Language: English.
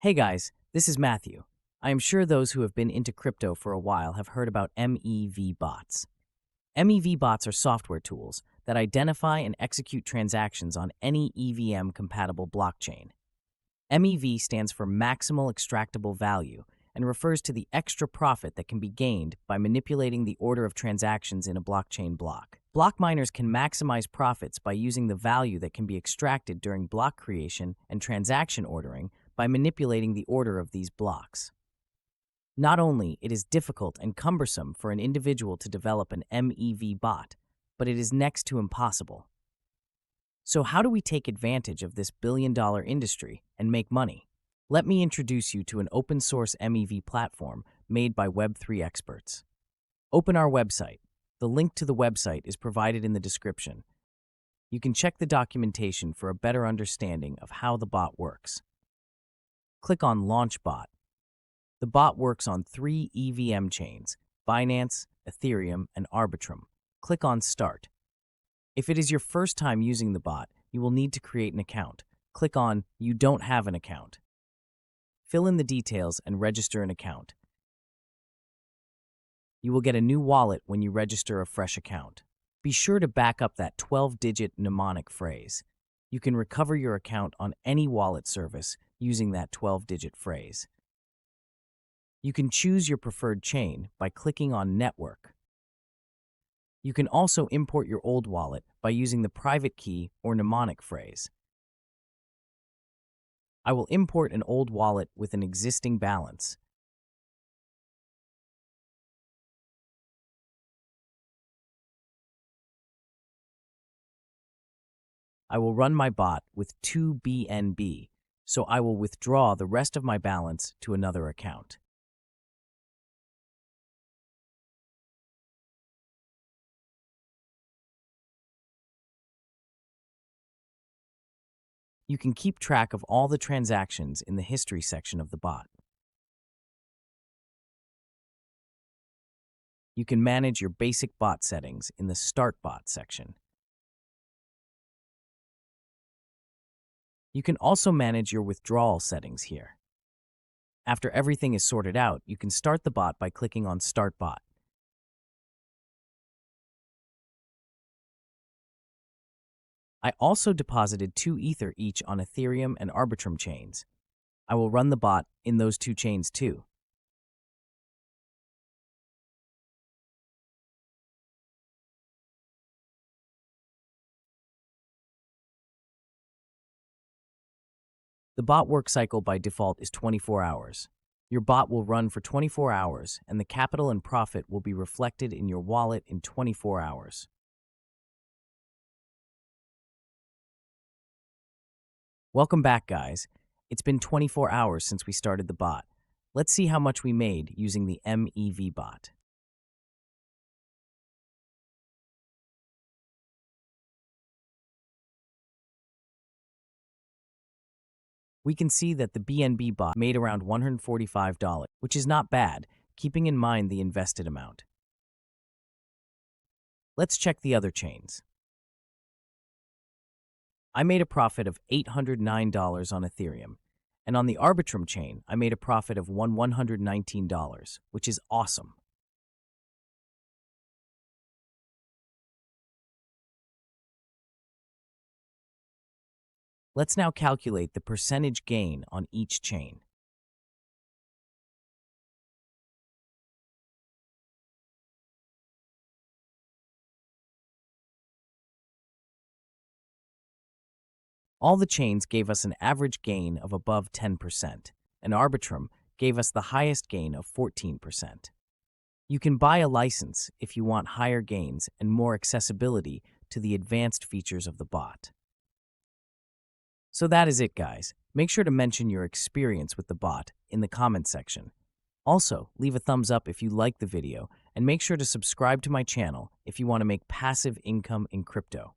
Hey guys, this is Matthew. I am sure those who have been into crypto for a while have heard about MEV bots. MEV bots are software tools that identify and execute transactions on any EVM-compatible blockchain. MEV stands for Maximal Extractable Value and refers to the extra profit that can be gained by manipulating the order of transactions in a blockchain block. Block miners can maximize profits by using the value that can be extracted during block creation and transaction ordering by manipulating the order of these blocks. Not only it is difficult and cumbersome for an individual to develop an MEV bot, but it is next to impossible. So how do we take advantage of this billion-dollar industry and make money? Let me introduce you to an open-source MEV platform made by Web3 experts. Open our website. The link to the website is provided in the description. You can check the documentation for a better understanding of how the bot works. Click on Launch Bot. The bot works on 3 EVM chains, Binance, Ethereum, and Arbitrage. Click on Start. If it is your first time using the bot, you will need to create an account. Click on You don't have an account. Fill in the details and register an account. You will get a new wallet when you register a fresh account. Be sure to back up that 12-digit mnemonic phrase. You can recover your account on any wallet service using that 12-digit phrase. You can choose your preferred chain by clicking on Network. You can also import your old wallet by using the private key or mnemonic phrase. I will import an old wallet with an existing balance. I will run my bot with 2 BNB, so I will withdraw the rest of my balance to another account. You can keep track of all the transactions in the history section of the bot. You can manage your basic bot settings in the Start Bot section. You can also manage your withdrawal settings here. After everything is sorted out, you can start the bot by clicking on Start Bot. I also deposited 2 Ether each on Ethereum and Arbitrage chains. I will run the bot in those 2 chains too. The bot work cycle by default is 24 hours. Your bot will run for 24 hours, and the capital and profit will be reflected in your wallet in 24 hours. Welcome back, guys. It's been 24 hours since we started the bot. Let's see how much we made using the MEV bot. We can see that the BNB bot made around $145, which is not bad, keeping in mind the invested amount. Let's check the other chains. I made a profit of $809 on Ethereum, and on the Arbitrage chain, I made a profit of $119, which is awesome. Let's now calculate the percentage gain on each chain. All the chains gave us an average gain of above 10%, and Arbitrage gave us the highest gain of 14%. You can buy a license if you want higher gains and more accessibility to the advanced features of the bot. So that is it, guys. Make sure to mention your experience with the bot in the comment section. Also, leave a thumbs up if you like the video, and make sure to subscribe to my channel if you want to make passive income in crypto.